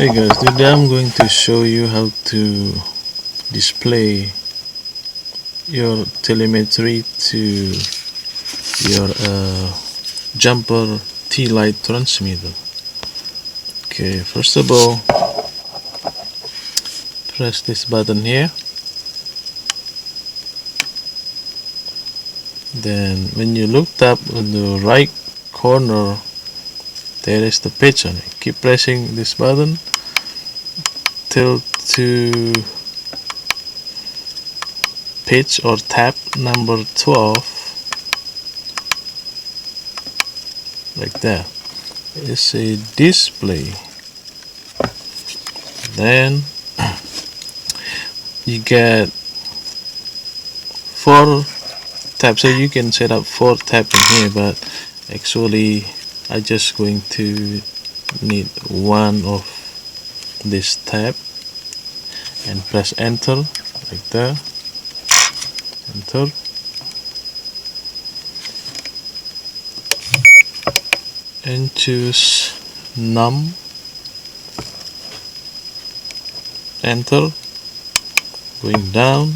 Hey guys, today I'm going to show you how to display your telemetry to your jumper T-LITE transmitter. Okay, first of all, press this button here. Then when you look up on the right corner, there is the pitch on it. Keep pressing this button till to pitch or tab number 12, like that. It's a display. Then you get 4 tabs, so you can set up 4 tabs in here, but actually I just going to need one of this tab and press enter like that. Enter. And choose num. Enter. Going down.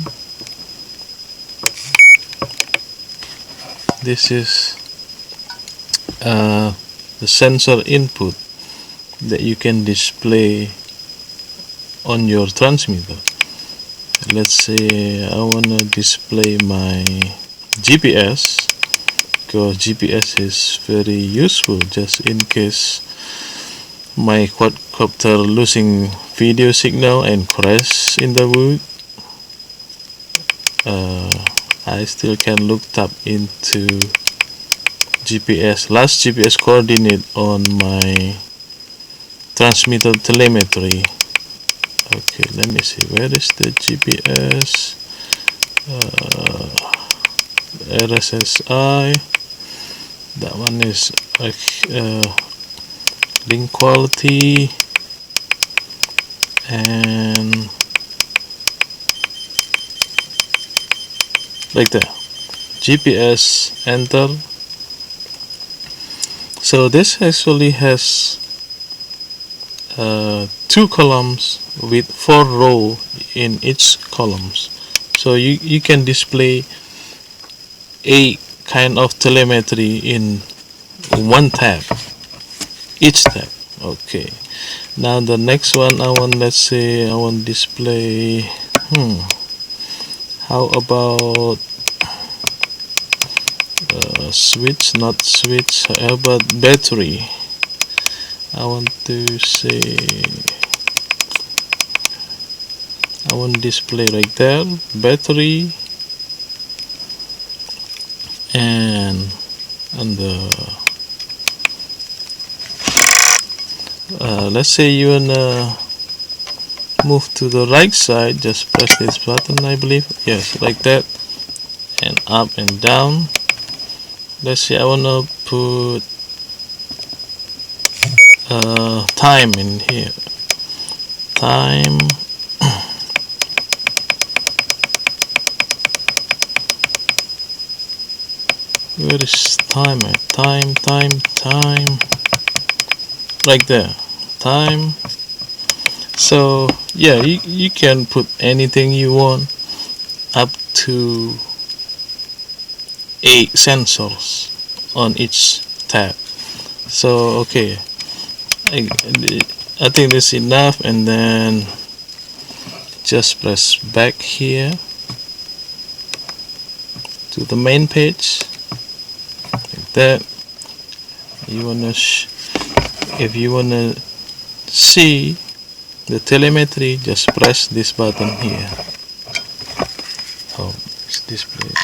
This is the sensor input that you can display on your transmitter. Let's say I want to display my GPS, because GPS is very useful just in case my quadcopter losing video signal and crash in the wood. I still can look up into last GPS coordinate on my transmitter telemetry. Okay, let me see, where is the GPS? RSSI, that one is link quality, and like that. GPS, enter. So this actually has 2 columns with 4 rows in each columns, so you can display 8 kind of telemetry in one tab, each tab. Okay, now the next one let's say I want display how about switch, not switch, how about battery? I want to say I want to display right there, battery, and the let's say you wanna move to the right side, just press this button, I believe, yes, like that, and up and down. Let's say I wanna put time in here, time. Where is time at? Time, like there, time. So yeah, you can put anything you want, up to 8 sensors on each tab. So okay, I think this is enough, and then just press back here to the main page, like that. You wanna if you wanna see the telemetry, just press this button here. Oh, it's displayed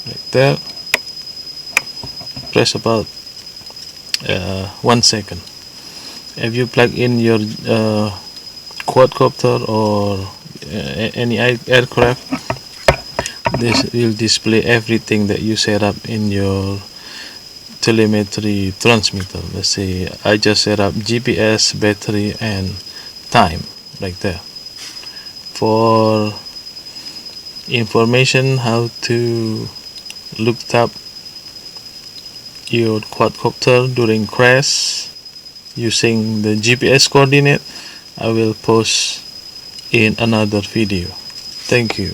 like that. Press about 1 second. If you plug in your quadcopter or any aircraft, this will display everything that you set up in your telemetry transmitter. Let's say I just set up GPS, battery, and time, like that. For information how to look up your quadcopter during crash, using the GPS coordinate, I will post in another video. Thank you.